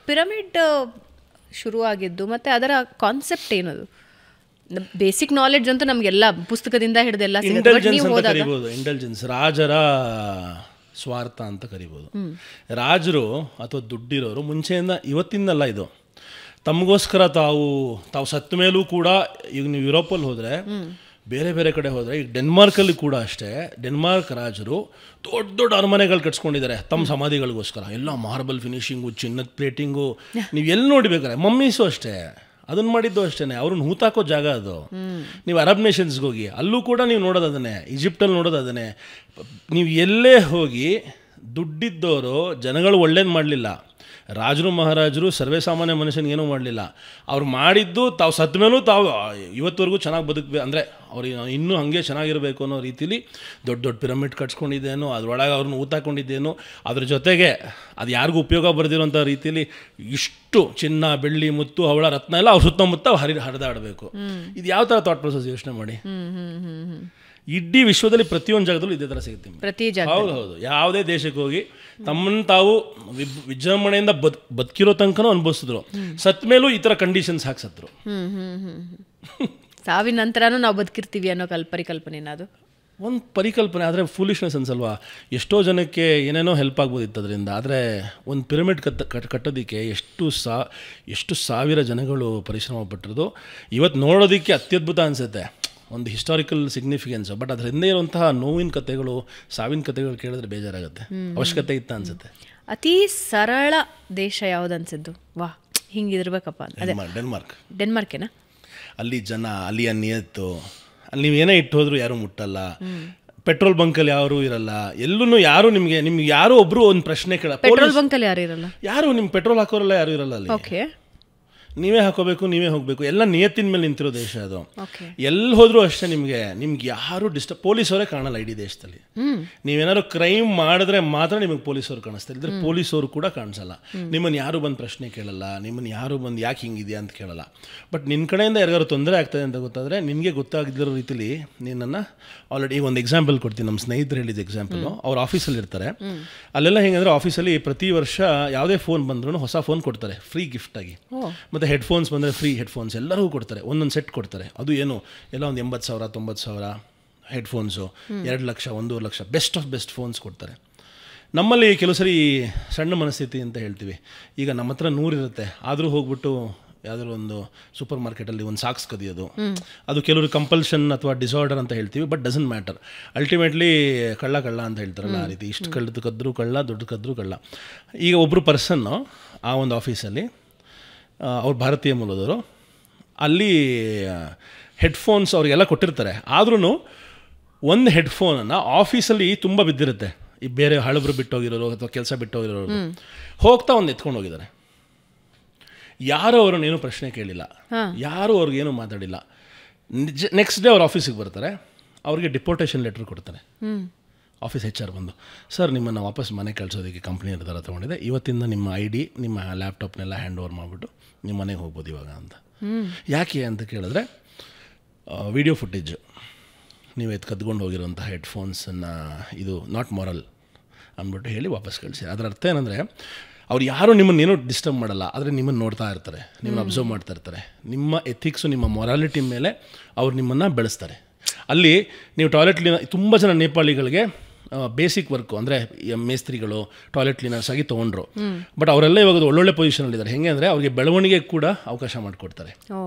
Pyramid ಶುರುವಾಗಿದ್ದು ಮತ್ತು ಅದರ ಕಾನ್ಸೆಪ್ಟ್ ಏನದು? ಬೇಸಿಕ್ ನಾಲೆಡ್ಜ್ ಅಂತೂ ನಮಗೆಲ್ಲ ಪುಸ್ತಕದಿಂದ ಹಿಡಿದೆಲ್ಲ ಇಂಟೆಲಿಜೆನ್ಸ್ ರಾಜರ ಸ್ವಾರ್ಥ ಅಂತ ಕರಿಬೋದು. ರಾಜರು ಅಥವಾ ದುಡ್ಡಿರೋರು ಮುಂಚೆಯಿಂದ ಇವತ್ತಿಂದಲ್ಲ, ಇದು ತಮಗೋಸ್ಕರ ತಾವು ಸತ್ತ ಮೇಲೂ ಕೂಡ, ಈಗ ನೀವು ಯುರೋಪಲ್ಲಿ ಹೋದರೆ, ಬೇರೆ ಬೇರೆ ಕಡೆ ಹೋದರೆ, ಈಗ ಡೆನ್ಮಾರ್ಕಲ್ಲಿ ಕೂಡ ಅಷ್ಟೇ, ಡೆನ್ಮಾರ್ಕ್ ರಾಜರು ದೊಡ್ಡ ದೊಡ್ಡ ಅರಮನೆಗಳು ಕಟ್ಸ್ಕೊಂಡಿದ್ದಾರೆ ತಮ್ಮ ಸಮಾಧಿಗಳಿಗೋಸ್ಕರ. ಎಲ್ಲ ಮಾರ್ಬಲ್ ಫಿನಿಶಿಂಗು, ಚಿನ್ನದ ಪ್ಲೇಟಿಂಗು, ನೀವು ಎಲ್ಲಿ ನೋಡಿಬೇಕಾರೆ. ಮಮ್ಮೀಸು ಅಷ್ಟೇ, ಅದನ್ನು ಮಾಡಿದ್ದು ಅಷ್ಟೇ, ಅವ್ರನ್ನ ಹೂತಾಕೋ ಜಾಗ ಅದು. ನೀವು ಅರಬ್ ನೇಷನ್ಸ್ಗೆ ಹೋಗಿ, ಅಲ್ಲೂ ಕೂಡ ನೀವು ನೋಡೋದು ಅದನ್ನೇ, ಈಜಿಪ್ಟಲ್ಲಿ ನೋಡೋದು ಅದನ್ನೇ. ನೀವು ಎಲ್ಲೇ ಹೋಗಿ, ದುಡ್ಡಿದ್ದವರು ಜನಗಳು ಒಳ್ಳೇದು ಮಾಡಲಿಲ್ಲ, ರಾಜರು ಮಹಾರಾಜರು ಸರ್ವೇ ಸಾಮಾನ್ಯ ಮನುಷ್ಯನಿಗೇನೂ ಮಾಡಲಿಲ್ಲ. ಅವ್ರು ಮಾಡಿದ್ದು ತಾವು ಸತ್ತ ಮೇಲೂ ತಾವು ಇವತ್ತವರೆಗೂ ಚೆನ್ನಾಗಿ ಬದುಕಬೇಕು, ಅಂದರೆ ಅವ್ರಿಗೆ ಇನ್ನೂ ಹಾಗೆ ಚೆನ್ನಾಗಿರಬೇಕು ಅನ್ನೋ ರೀತಿಲಿ ದೊಡ್ಡ ದೊಡ್ಡ ಪಿರಮಿಡ್ ಕಟ್ಸ್ಕೊಂಡಿದ್ದೇನೋ, ಅದರೊಳಗೆ ಅವ್ರನ್ನ ಊತಾಕೊಂಡಿದ್ದೇನೋ, ಅದ್ರ ಜೊತೆಗೆ ಅದು ಯಾರಿಗೂ ಉಪಯೋಗ ಬರೆದಿರೋಂಥ ರೀತಿಯಲ್ಲಿ ಇಷ್ಟು ಚಿನ್ನ, ಬೆಳ್ಳಿ, ಮುತ್ತು, ಹವಳ, ರತ್ನ ಎಲ್ಲ ಅವ್ರ ಸುತ್ತಮುತ್ತ ಹರಿದಾಡಬೇಕು. ಇದು ಯಾವ ಥರ ಥಾಟ್ ಪ್ರೊಸೆಸ್ ಯೋಚನೆ ಮಾಡಿ. ಇಡೀ ವಿಶ್ವದಲ್ಲಿ ಪ್ರತಿಯೊಂದು ಜಾಗದಲ್ಲೂ ಇದೇ ಥರ ಸಿಗುತ್ತೆ. ಹೌದು, ಯಾವುದೇ ದೇಶಕ್ಕೆ ಹೋಗಿ ತಮ್ಮನ್ನು ತಾವು ವಿಜೃಂಭಣೆಯಿಂದ ಬದುಕಿರೋ ತನಕನೂ ಅನುಭವಿಸಿದ್ರು, ಸತ್ ಮೇಲೂ ಈ ಥರ ಕಂಡೀಷನ್ಸ್ ಹಾಕ್ಸತ್ರು. ಸಾವಿನ ನಂತರನೂ ನಾವು ಬದುಕಿರ್ತೀವಿ ಅನ್ನೋ ಪರಿಕಲ್ಪನೆ ಅದು ಒಂದು ಪರಿಕಲ್ಪನೆ. ಆದರೆ ಫೂಲಿಶ್ನೆಸ್ ಅನ್ಸಲ್ವಾ? ಎಷ್ಟೋ ಜನಕ್ಕೆ ಏನೇನೋ ಹೆಲ್ಪ್ ಆಗ್ಬೋದಿತ್ತು ಅದರಿಂದ. ಆದರೆ ಒಂದು ಪಿರಮಿಡ್ ಕಟ್ಟೋದಕ್ಕೆ ಎಷ್ಟು ಸಾವಿರ ಜನಗಳು ಪರಿಶ್ರಮ ಪಟ್ಟಿರೋದು ಇವತ್ತು ನೋಡೋದಕ್ಕೆ ಅತ್ಯದ್ಭುತ ಅನಿಸುತ್ತೆ, ಒಂದು ಹಿಸ್ಟಾರಿಕಲ್ ಸಿಗ್ನಿಫಿಕೆನ್ಸ್. ಬಟ್ ಅದ್ರ ಹಿಂದೆ ಇರುವಂತಹ ನೋವಿನ ಕಥೆಗಳು, ಸಾವಿನ ಕಥೆಗಳು ಕೇಳಿದ್ರೆ ಬೇಜಾರಾಗುತ್ತೆ. ಅವಶ್ಯಕತೆ ಇತ್ತ ಅನ್ಸುತ್ತೆ. ಅತಿ ಸರಳ ದೇಶ ಯಾವ್ದು ಅನ್ಸಿದ್ದು? ವಾ, ಹಿಂಗಿರ್ಬೇಕಪ್ಪ. ಡೆನ್ಮಾರ್ಕೇನಾ? ಅಲ್ಲಿ ಜನ, ಅಲ್ಲಿಯ ನಿಯತ್ತು, ಅಲ್ಲಿ ನೀವು ಏನೇ ಇಟ್ಟು ಹೋದ್ರೂ ಯಾರೂ ಮುಟ್ಟಲ್ಲ. ಪೆಟ್ರೋಲ್ ಬಂಕಲ್ಲಿ ಯಾರು ಇರಲ್ಲ, ಎಲ್ಲೂ ಯಾರು ನಿಮ್ಗೆ ಯಾರೋ ಒಬ್ರು ಒಂದು ಪ್ರಶ್ನೆ ಕೇಳ. ಪೆಟ್ರೋಲ್ ಬಂಕಲ್ಲಿ ಯಾರು ಇರಲ್ಲ, ಯಾರು ನಿಮ್ ಪೆಟ್ರೋಲ್ ಹಾಕೋರಲ್ಲ, ಯಾರು ಇರಲ್ಲ ಅಲ್ಲಿ. ನೀವೇ ಹಾಕೋಬೇಕು, ನೀವೇ ಹೋಗಬೇಕು. ಎಲ್ಲ ನಿಯತ್ತಿನ ಮೇಲೆ ನಿಂತಿರೋ ದೇಶ ಅದು. ಎಲ್ಲಿ ಹೋದ್ರೂ ಅಷ್ಟೇ ನಿಮ್ಗೆ ಯಾರು ಪೊಲೀಸವರೇ ಕಾಣಲ್ಲ ಇಡೀ ದೇಶದಲ್ಲಿ. ನೀವೇನಾದ್ರು ಕ್ರೈಮ್ ಮಾಡಿದ್ರೆ ಮಾತ್ರ ನಿಮಗೆ ಪೊಲೀಸವ್ರು ಕಾಣಿಸ್ತಾರೆ, ಇದ್ರೆ ಪೊಲೀಸವರು ಕೂಡ ಕಾಣಿಸಲ್ಲ. ನಿಮ್ಮನ್ನು ಯಾರು ಬಂದು ಪ್ರಶ್ನೆ ಕೇಳಲ್ಲ, ನಿಮ್ಮನ್ನು ಯಾರು ಬಂದು ಯಾಕೆ ಹಿಂಗಿದೆಯಾ ಅಂತ ಕೇಳಲ್ಲ. ಬಟ್ ನಿನ್ನ ಕಡೆಯಿಂದ ಯಾರಿಗಾರು ತೊಂದರೆ ಆಗ್ತದೆ ಅಂತ ಗೊತ್ತಾದರೆ ನಿನಗೆ ಗೊತ್ತಾಗದಿರೋ ರೀತಿಲಿ ನಿನ್ನನ್ನು ಆಲ್ರೆಡಿ. ಈಗ ಒಂದು ಎಕ್ಸಾಂಪಲ್ ಕೊಡ್ತೀನಿ, ನಮ್ಮ ಸ್ನೇಹಿತರು ಹೇಳಿದ ಎಕ್ಸಾಂಪಲು. ಅವ್ರು ಆಫೀಸಲ್ಲಿ ಇರ್ತಾರೆ, ಅಲ್ಲೆಲ್ಲ ಹೆಂಗಂದ್ರೆ ಆಫೀಸಲ್ಲಿ ಪ್ರತಿ ವರ್ಷ ಯಾವುದೇ ಫೋನ್ ಬಂದ್ರೂ ಹೊಸ ಫೋನ್ ಕೊಡ್ತಾರೆ ಫ್ರೀ ಗಿಫ್ಟ್ ಆಗಿ. ಮತ್ತು ಹೆಡ್ಫೋನ್ಸ್ ಬಂದರೆ ಫ್ರೀ ಹೆಡ್ಫೋನ್ಸ್ ಎಲ್ಲರಿಗೂ ಕೊಡ್ತಾರೆ, ಒಂದೊಂದು ಸೆಟ್ ಕೊಡ್ತಾರೆ. ಅದು ಏನು ಎಲ್ಲ ಒಂದು 80,000 90,000 headphones, 2 lakh 1.5 lakh best of best phones ಕೊಡ್ತಾರೆ. ನಮ್ಮಲ್ಲಿ ಕೆಲವು ಸರಿ ಸಣ್ಣ ಮನಸ್ಥಿತಿ ಅಂತ ಹೇಳ್ತೀವಿ. ಈಗ ನಮ್ಮ ಹತ್ರ 100 ಇರುತ್ತೆ, ಆದರೂ ಹೋಗ್ಬಿಟ್ಟು ಯಾವುದಾದ್ರು ಒಂದು ಸೂಪರ್ ಮಾರ್ಕೆಟಲ್ಲಿ ಒಂದು ಸಾಕ್ಸ್ ಕದಿಯೋದು, ಅದು ಕೆಲವರು ಕಂಪಲ್ಷನ್ ಅಥವಾ ಡಿಸಾರ್ಡರ್ ಅಂತ ಹೇಳ್ತೀವಿ. But doesn't matter. ಅಲ್ಟಿಮೇಟ್ಲಿ ಕಳ್ಳ ಅಂತ ಹೇಳ್ತಾರಲ್ಲ, ಆ ರೀತಿ ಇಷ್ಟು ಕದ್ರೂ ಕಳ್ಳ, ದುಡ್ಡು ಕದ್ರೂ ಕಳ್ಳ. ಈಗ ಒಬ್ಬರು ಪರ್ಸನ್ನು ಆ ಒಂದು ಆಫೀಸಲ್ಲಿ, ಅವ್ರು ಭಾರತೀಯ ಮೂಲದವರು, ಅಲ್ಲಿ ಹೆಡ್ಫೋನ್ಸ್ ಅವ್ರಿಗೆಲ್ಲ ಕೊಟ್ಟಿರ್ತಾರೆ. ಆದ್ರೂ ಒಂದು ಹೆಡ್ಫೋನನ್ನು ಆಫೀಸಲ್ಲಿ ತುಂಬ ಬಿದ್ದಿರುತ್ತೆ, ಈ ಬೇರೆ ಹಳಬ್ರು ಬಿಟ್ಟೋಗಿರೋರು ಅಥವಾ ಕೆಲಸ ಬಿಟ್ಟೋಗಿರೋರು ಹೋಗ್ತಾ ಒಂದು ಎತ್ಕೊಂಡು ಹೋಗಿದ್ದಾರೆ. ಯಾರು ಅವ್ರನ್ನೇನು ಪ್ರಶ್ನೆ ಕೇಳಿಲ್ಲ, ಯಾರು ಅವ್ರಿಗೇನು ಮಾತಾಡಿಲ್ಲ. ನೆಕ್ಸ್ಟ್ ಡೇ ಅವ್ರ ಆಫೀಸಿಗೆ ಬರ್ತಾರೆ, ಅವ್ರಿಗೆ ಡಿಪೋರ್ಟೇಷನ್ ಲೆಟ್ರ್ ಕೊಡ್ತಾರೆ. ಆಫೀಸ್ HR ಬಂದು, ಸರ್ ನಿಮ್ಮನ್ನು ವಾಪಸ್ ಮನೆ ಕಳಿಸೋದಕ್ಕೆ ಕಂಪ್ನಿ ನಿರ್ಧಾರ ತೊಗೊಂಡಿದೆ, ಇವತ್ತಿಂದ ನಿಮ್ಮ ID ನಿಮ್ಮ ಲ್ಯಾಪ್ಟಾಪ್ನೆಲ್ಲ ಹ್ಯಾಂಡ್ ಓವರ್ ಮಾಡಿಬಿಟ್ಟು ನಿಮ್ಮ ಮನೆಗೆ ಹೋಗ್ಬೋದು ಇವಾಗ ಅಂತ. ಯಾಕೆ ಅಂತ ಕೇಳಿದ್ರೆ, ವಿಡಿಯೋ ಫುಟೇಜ್ ನೀವು ಕದ್ಕೊಂಡು ಹೋಗಿರೋಂಥ ಹೆಡ್ಫೋನ್ಸನ್ನು ಇದು ನಾಟ್ ಮೊರಲ್ ಅಂದ್ಬಿಟ್ಟು ಹೇಳಿ ವಾಪಸ್ ಕಳಿಸಿ. ಅದರ ಅರ್ಥ ಏನಂದರೆ, ಅವ್ರು ಯಾರು ನಿಮ್ಮನ್ನೇನೋ ಡಿಸ್ಟರ್ಬ್ ಮಾಡಲ್ಲ, ಆದರೆ ನಿಮ್ಮನ್ನು ನೋಡ್ತಾ ಇರ್ತಾರೆ, ನಿಮ್ಮನ್ನು ಅಬ್ಸರ್ವ್ ಮಾಡ್ತಾ ಇರ್ತಾರೆ. ನಿಮ್ಮ ಎಥಿಕ್ಸು, ನಿಮ್ಮ ಮೊರಾಲಿಟಿ ಮೇಲೆ ಅವ್ರು ನಿಮ್ಮನ್ನು ಬೆಳೆಸ್ತಾರೆ. ಅಲ್ಲಿ ನೀವು ಟಾಯ್ಲೆಟ್ ಕ್ಲೀನರ್, ತುಂಬ ಜನ ನೇಪಾಳಿಗಳಿಗೆ ಬೇಸಿಕ್ ವರ್ಕು ಅಂದರೆ ಮೇಸ್ತ್ರಿಗಳು ಟಾಯ್ಲೆಟ್ ಕ್ಲೀನರ್ಸ್ ಆಗಿ ತೊಗೊಂಡ್ರು. ಬಟ್ ಅವರೆಲ್ಲ ಇವಾಗ ಒಳ್ಳೊಳ್ಳೆ ಪೊಸಿಷನಲ್ಲಿದ್ದಾರೆ. ಹೆಂಗೆ ಅಂದರೆ ಅವ್ರಿಗೆ ಬೆಳವಣಿಗೆ ಕೂಡ ಅವಕಾಶ ಮಾಡಿಕೊಡ್ತಾರೆ.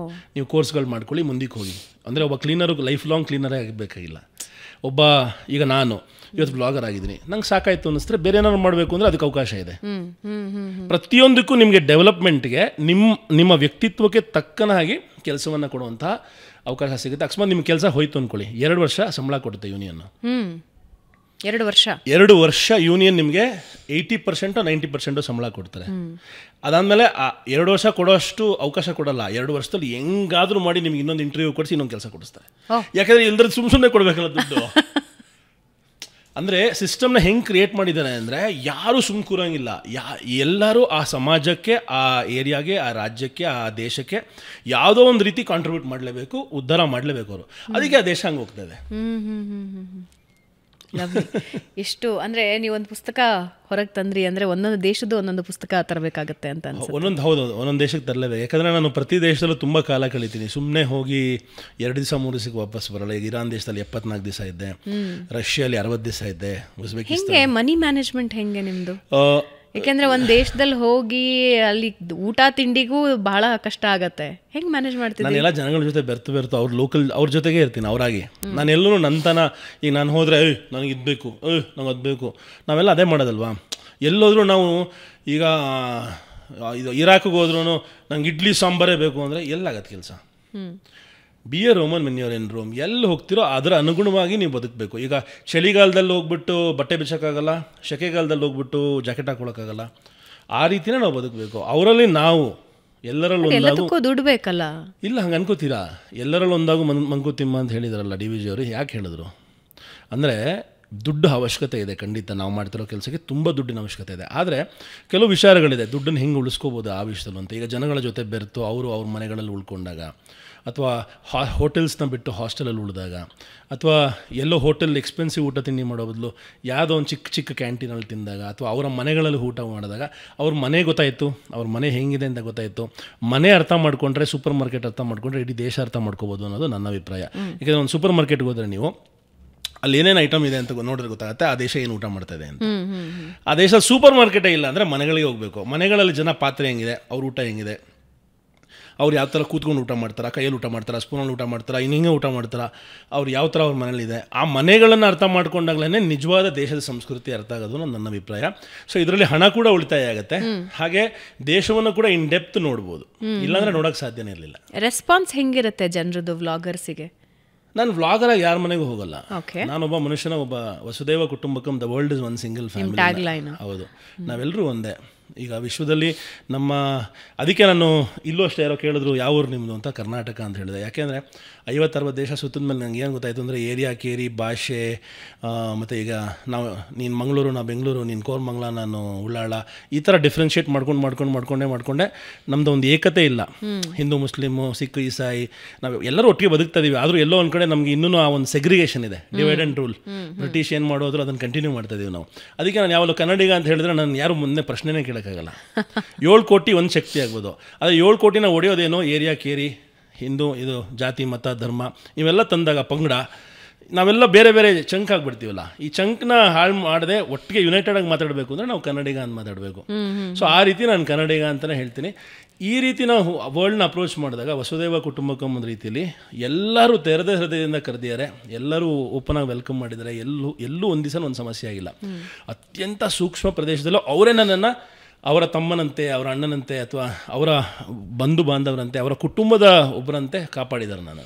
ನೀವು ಕೋರ್ಸ್ಗಳು ಮಾಡ್ಕೊಳ್ಳಿ, ಮುಂದಕ್ಕೆ ಹೋಗಿ. ಅಂದರೆ ಒಬ್ಬ ಕ್ಲೀನರು ಲೈಫ್ ಲಾಂಗ್ ಕ್ಲೀನರೇ ಆಗಬೇಕಾಗಿಲ್ಲ. ಒಬ್ಬ ಈಗ ನಾನು ಇವತ್ತು ಬ್ಲಾಗರ್ ಆಗಿದ್ದೀನಿ, ನಂಗೆ ಸಾಕಾಯಿತು ಅನ್ನಿಸಿದ್ರೆ ಬೇರೆ ಏನಾದ್ರು ಮಾಡಬೇಕು ಅಂದರೆ ಅದಕ್ಕೆ ಅವಕಾಶ ಇದೆ. ಪ್ರತಿಯೊಂದಕ್ಕೂ ನಿಮಗೆ ಡೆವಲಪ್ಮೆಂಟ್ಗೆ ನಿಮ್ಮ ವ್ಯಕ್ತಿತ್ವಕ್ಕೆ ತಕ್ಕನ ಹಾಗೆ ಕೆಲಸವನ್ನು ಕೊಡುವಂಥ ಅವಕಾಶ ಸಿಗುತ್ತೆ. ಅಕಸ್ಮಾತ್ ನಿಮ್ಮ ಕೆಲಸ ಹೋಯ್ತು ಅಂದ್ಕೊಳ್ಳಿ, 2 ವರ್ಷ ಸಂಬಳ ಕೊಡುತ್ತೆ ಯೂನಿಯನ್ನು. 2 ವರ್ಷ ಯೂನಿಯನ್ ನಿಮಗೆ 80% 90% ಸಂಬಳ ಕೊಡ್ತಾರೆ. ಅದಾದಮೇಲೆ 2 ವರ್ಷ ಕೊಡೋಷ್ಟು ಅವಕಾಶ ಕೊಡಲ್ಲ. 2 ವರ್ಷದಲ್ಲಿ ಹೆಂಗಾದರೂ ಮಾಡಿ ನಿಮ್ಗೆ ಇನ್ನೊಂದು ಇಂಟರ್ವ್ಯೂ ಕೊಡಿಸಿ ಇನ್ನೊಂದು ಕೆಲಸ ಕೊಡಿಸ್ತಾರೆ. ಯಾಕೆಂದರೆ ಇಲ್ಲದ್ರೆ ಸುಮ್ಮನೆ ಕೊಡಬೇಕಲ್ಲ ದುಡ್ಡು. ಅಂದರೆ ಸಿಸ್ಟಮ್ನ ಹೆಂಗೆ ಕ್ರಿಯೇಟ್ ಮಾಡಿದ್ದಾನೆ ಅಂದರೆ, ಯಾರೂ ಸುಮ್ಮ ಕೂರಂಗಿಲ್ಲ. ಎಲ್ಲರೂ ಆ ಸಮಾಜಕ್ಕೆ, ಆ ಏರಿಯಾಗೆ, ಆ ರಾಜ್ಯಕ್ಕೆ, ಆ ದೇಶಕ್ಕೆ ಯಾವುದೋ ಒಂದು ರೀತಿ ಕಾಂಟ್ರಿಬ್ಯೂಟ್ ಮಾಡಲೇಬೇಕು, ಉದ್ಧಾರ ಮಾಡಲೇಬೇಕು ಅವರು. ಅದಕ್ಕೆ ಆ ದೇಶ ಹಂಗೆ ಹೋಗ್ತಾಯಿದೆ. ಎಷ್ಟು ಅಂದರೆ ನೀವೊಂದು ಪುಸ್ತಕ ಹೊರಗೆ ತಂದ್ರಿ ಅಂದರೆ ಒಂದೊಂದು ದೇಶದ್ದು ಒಂದೊಂದು ಪುಸ್ತಕ ತರಬೇಕಾಗತ್ತೆ ಅಂತ ಅನ್ಸುತ್ತೆ. ಒಂದೊಂದು ದೇಶಕ್ಕೆ ತರಲೇಬೇಕು. ಯಾಕಂದರೆ ನಾನು ಪ್ರತಿ ದೇಶದಲ್ಲೂ ತುಂಬ ಕಾಲ ಕಳಿತೀನಿ. ಸುಮ್ಮನೆ ಹೋಗಿ 2 ದಿವಸ 3 ದಿವಸಕ್ಕೆ ವಾಪಸ್ ಬರಲ್ಲ. ಈಗ ಇರಾನ್ ದೇಶದಲ್ಲಿ 74 ದಿವಸ ಇದ್ದೆ, ರಷ್ಯಾಲಿ 60 ದಿವಸ ಇದ್ದೆ, ಉಜ್ಬೇಕಿಸ್ತಾನ. ಹೆಂಗೆ ಮನಿ ಮ್ಯಾನೇಜ್ಮೆಂಟ್ ಹೆಂಗೆ ನಿಮ್ಮದು? ಯಾಕೆಂದರೆ ಒಂದು ದೇಶದಲ್ಲಿ ಹೋಗಿ ಅಲ್ಲಿ ಊಟ ತಿಂಡಿಗೂ ಬಹಳ ಕಷ್ಟ ಆಗತ್ತೆ. ಹೆಂಗೆ ಮ್ಯಾನೇಜ್ ಮಾಡ್ತೀನಿ? ನಾನು ಎಲ್ಲ ಜನಗಳ ಜೊತೆ ಬೆರ್ತು ಅವ್ರ ಜೊತೆಗೆ ಇರ್ತೀನಿ. ಅವರಾಗಿ ನಾನು ಎಲ್ಲರೂ ನಂತನ ಈಗ ನಾನು ಹೋದರೆ ನನಗೆ ಇದು ಬೇಕು, ನಂಗೆ ಅದು ಬೇಕು, ನಾವೆಲ್ಲ ಅದೇ ಮಾಡೋದಲ್ವಾ. ಎಲ್ಲೋದ್ರೂ ನಾವು ಈಗ ಇದು ಇರಾಕ್ಗೆ ಹೋದ್ರೂ ನಂಗೆ ಇಡ್ಲಿ ಸಾಂಬಾರೇ ಬೇಕು ಅಂದರೆ ಎಲ್ಲಾಗತ್ತೆ ಕೆಲಸ. Be a Roman when you are in Rome. ಎಲ್ಲಿ ಹೋಗ್ತಿರೋ ಅದರ ಅನುಗುಣವಾಗಿ ನೀವು ಬದುಕಬೇಕು. ಈಗ ಚಳಿಗಾಲದಲ್ಲಿ ಹೋಗ್ಬಿಟ್ಟು ಬಟ್ಟೆ ಬಿಚ್ಚೋಕ್ಕಾಗಲ್ಲ, ಸೆಕೆಗಾಲದಲ್ಲಿ ಹೋಗ್ಬಿಟ್ಟು ಜಾಕೆಟ್ ಹಾಕೊಳಕ್ಕಾಗಲ್ಲ. ಆ ರೀತಿನೇ ನಾವು ಬದುಕಬೇಕು. ಅವರಲ್ಲಿ ನಾವು ಎಲ್ಲರಲ್ಲೂ ಒಂದಾಗು ದುಡ್ಡು ಬೇಕಲ್ಲ. ಇಲ್ಲ ಹಂಗೆ ಅನ್ಕೋತೀರಾ? ಎಲ್ಲರಲ್ಲೂ ಒಂದಾಗು ಮಂಕುತಿಮ್ಮ ಅಂತ ಹೇಳಿದಾರಲ್ಲ ಡಿ ವಿ ಜಿ ಅವರು. ಯಾಕೆ ಹೇಳಿದ್ರು ಅಂದರೆ ದುಡ್ಡು ಅವಶ್ಯಕತೆ ಇದೆ. ಖಂಡಿತ ನಾವು ಮಾಡ್ತಿರೋ ಕೆಲಸಕ್ಕೆ ತುಂಬ ದುಡ್ಡಿನ ಅವಶ್ಯಕತೆ ಇದೆ. ಆದರೆ ಕೆಲವು ವಿಚಾರಗಳಿದೆ, ದುಡ್ಡನ್ನು ಹೆಂಗೆ ಉಳಿಸ್ಕೋಬೋದು ಆ ವಿಷಯದಲ್ಲೂ ಅಂತ. ಈಗ ಜನಗಳ ಜೊತೆ ಬೆರೆತು ಅವರು ಅವ್ರ ಮನೆಗಳಲ್ಲಿ ಉಳ್ಕೊಂಡಾಗ, ಅಥವಾ ಹೋಟೆಲ್ಸ್ನ ಬಿಟ್ಟು ಹಾಸ್ಟೆಲಲ್ಲಿ ಉಳಿದಾಗ, ಅಥವಾ ಎಲ್ಲೋ ಹೋಟೆಲ್ ಎಕ್ಸ್ಪೆನ್ಸಿವ್ ಊಟ ತಿಂಡಿ ಮಾಡೋ ಬದಲು ಯಾವುದೋ ಒಂದು ಚಿಕ್ಕ ಕ್ಯಾಂಟೀನಲ್ಲಿ ತಿಂದಾಗ, ಅಥವಾ ಅವರ ಮನೆಗಳಲ್ಲಿ ಊಟ ಮಾಡಿದಾಗ ಅವ್ರ ಮನೆ ಗೊತ್ತಾಯಿತು, ಅವ್ರ ಮನೆ ಹೆಂಗಿದೆ ಅಂತ ಗೊತ್ತಾಯಿತು. ಮನೆ ಅರ್ಥ ಮಾಡ್ಕೊಂಡ್ರೆ ಸೂಪರ್ ಮಾರ್ಕೆಟ್ ಅರ್ಥ ಮಾಡ್ಕೊಂಡ್ರೆ ಇಡೀ ದೇಶ ಅರ್ಥ ಮಾಡ್ಕೋಬೋದು ಅನ್ನೋದು ನನ್ನ ಅಭಿಪ್ರಾಯ. ಯಾಕೆಂದರೆ ಒಂದು ಸೂಪರ್ ಮಾರ್ಕೆಟ್ಗೆ ಹೋದರೆ ನೀವು ಅಲ್ಲಿ ಏನೇನು ಐಟಮ್ ಇದೆ ಅಂತ ನೋಡಿದ್ರೆ ಗೊತ್ತಾಗುತ್ತೆ ಆ ದೇಶ ಏನು ಊಟ ಮಾಡ್ತಾಯಿದೆ ಅಂತ. ಆ ದೇಶ ಸೂಪರ್ ಮಾರ್ಕೆಟೇ ಇಲ್ಲ ಅಂದರೆ ಮನೆಗಳಿಗೆ ಹೋಗಬೇಕು. ಮನೆಗಳಲ್ಲಿ ಜನ ಪಾತ್ರೆ ಹೆಂಗಿದೆ, ಅವ್ರ ಊಟ ಹೆಂಗಿದೆ, ಅವ್ರು ಯಾವ ಥರ ಕೂತ್ಕೊಂಡು ಊಟ ಮಾಡ್ತಾರೆ, ಕೈಯಲ್ಲಿ ಊಟ ಮಾಡ್ತಾರೆ, ಸ್ಪೂನಲ್ಲಿ ಊಟ ಮಾಡ್ತಾರೆ, ಹಿಂಗೆ ಊಟ ಮಾಡ್ತಾರೆ, ಅವ್ರು ಯಾವ ಥರ ಅವ್ರ ಮನೇಲಿದೆ, ಆ ಮನೆಗಳನ್ನು ಅರ್ಥ ಮಾಡ್ಕೊಂಡಾಗಲೇ ನಿಜವಾದ ದೇಶದ ಸಂಸ್ಕೃತಿ ಅರ್ಥ ಆಗೋದು ನನ್ನ ಅಭಿಪ್ರಾಯ. ಸೊ ಇದರಲ್ಲಿ ಹಣ ಕೂಡ ಉಳಿತಾಯ ಆಗುತ್ತೆ, ಹಾಗೆ ದೇಶವನ್ನು ಕೂಡ ಇನ್ ಡೆಪ್ತ್ ನೋಡ್ಬೋದು. ಇಲ್ಲಾಂದರೆ ನೋಡೋಕ್ಕೆ ಸಾಧ್ಯನೇ ಇರಲಿಲ್ಲ. ರೆಸ್ಪಾನ್ಸ್ ಹೆಂಗಿರುತ್ತೆ ಜನರದ್ದು ವ್ಲಾಗರ್ಸಿಗೆ? ನಾನು ವ್ಲಾಗರಾಗಿ ಯಾರ ಮನೆಗೂ ಹೋಗಲ್ಲ. ನಾನೊಬ್ಬ ಮನುಷ್ಯನ ವಸುದೈವ ಕುಟುಂಬಕಂ, the world is one single family. ಹೌದು, ನಾವೆಲ್ಲರೂ ಒಂದೇ. ಈಗ ವಿಶ್ವದಲ್ಲಿ ನಮ್ಮ ಅದಕ್ಕೆ ನಾನು ಇಲ್ಲೂ ಅಷ್ಟೇ ಯಾರೋ ಕೇಳಿದ್ರು ಯಾವ ಊರು ನಿಮ್ಮದು ಅಂತ, ಕರ್ನಾಟಕ ಅಂತ ಹೇಳಿದೆ. ಯಾಕೆಂದರೆ 50-60 ದೇಶ ಸುತ್ತಿದ ಮೇಲೆ ನಂಗೆ ಏನು ಗೊತ್ತಾಯಿತು ಅಂದರೆ ಏರಿಯಾ ಕೇರಿ ಭಾಷೆ, ಮತ್ತು ಈಗ ನೀನು ಮಂಗಳೂರು, ನಾ ಬೆಂಗಳೂರು, ನೀನು ಕೋರಮಂಗಲ, ನಾನು ಉಳ್ಳಾಳ, ಈ ಥರ ಡಿಫ್ರೆನ್ಷಿಯೇಟ್ ಮಾಡ್ಕೊಂಡೆ ನಮ್ಮದು ಒಂದು ಏಕತೆ ಇಲ್ಲ. ಹಿಂದೂ, ಮುಸ್ಲಿಮು, ಸಿಖ್, ಈಸಾಯಿ, ನಾವು ಎಲ್ಲರೂ ಒಟ್ಟಿಗೆ ಬದುಕ್ತಾ ಇದೀವಿ. ಆದರೂ ಎಲ್ಲೋ ಒಂದು ಕಡೆ ನಮಗೆ ಇನ್ನೂ ಆ ಒಂದು ಸೆಗ್ರಿಗೇಷನ್ ಇದೆ, ಡಿವೈಡ್ ಆ್ಯಂಡ್ ರೂಲ್. ಬ್ರಿಟಿಷ್ ಏನು ಮಾಡೋದ್ರು ಅದನ್ನು ಕಂಟಿನ್ಯೂ ಮಾಡ್ತಾ ಇದೀವಿ ನಾವು. ಅದಕ್ಕೆ ನಾನು ಯಾವಾಗಲೂ ಕನ್ನಡಿಗ ಅಂತ ಹೇಳಿದ್ರೆ ನಾನು ಯಾರು ಮುಂದೆ ಪ್ರಶ್ನೆನೇ ಕೇಳೋಕ್ಕಾಗಲ್ಲ. 7 ಕೋಟಿ ಒಂದು ಶಕ್ತಿ ಆಗ್ಬೋದು, ಆದರೆ 7 ಕೋಟಿನ ಒಡೆಯೋದೇನೋ ಏರಿಯಾ ಕೇರಿ, ಹಿಂದೂ, ಇದು ಜಾತಿ, ಮತ, ಧರ್ಮ ಇವೆಲ್ಲ ತಂದಾಗ ಪಂಗಡ ನಾವೆಲ್ಲ ಬೇರೆ ಬೇರೆ ಚಂಕ್ ಆಗಿಬಿಡ್ತೀವಲ್ಲ. ಈ ಚಂಕ್ನ ಹಾಳು ಮಾಡದೆ ಒಟ್ಟಿಗೆ ಯುನೈಟೆಡ್ ಆಗಿ ಮಾತಾಡಬೇಕು ಅಂದರೆ ನಾವು ಕನ್ನಡಿಗ ಅಂತ ಮಾತಾಡಬೇಕು. ಸೊ ಆ ರೀತಿ ನಾನು ಕನ್ನಡಿಗ ಅಂತಲೇ ಹೇಳ್ತೀನಿ. ಈ ರೀತಿ ನಾವು ವರ್ಲ್ಡ್ನ ಅಪ್ರೋಚ್ ಮಾಡಿದಾಗ ವಸುದೈವ ಕುಟುಂಬಕಂ ಒಂದು ರೀತಿಯಲ್ಲಿ ಎಲ್ಲರೂ ತೆರೆದ ಹೃದಯದಿಂದ ಕರೆದಿದ್ದಾರೆ, ಎಲ್ಲರೂ ಓಪನಾಗಿ ವೆಲ್ಕಮ್ ಮಾಡಿದ್ದಾರೆ. ಎಲ್ಲೂ ಒಂದು ದಿವಸ ಒಂದು ಸಮಸ್ಯೆ ಆಗಿಲ್ಲ. ಅತ್ಯಂತ ಸೂಕ್ಷ್ಮ ಪ್ರದೇಶದಲ್ಲೂ ಅವರೇ ನನ್ನನ್ನು ಅವರ ತಮ್ಮನಂತೆ, ಅವರ ಅಣ್ಣನಂತೆ, ಅಥವಾ ಅವರ ಬಂಧು ಬಾಂಧವರಂತೆ, ಅವರ ಕುಟುಂಬದ ಒಬ್ಬರಂತೆ ಕಾಪಾಡಿದ್ದಾರೆ ನಾನು.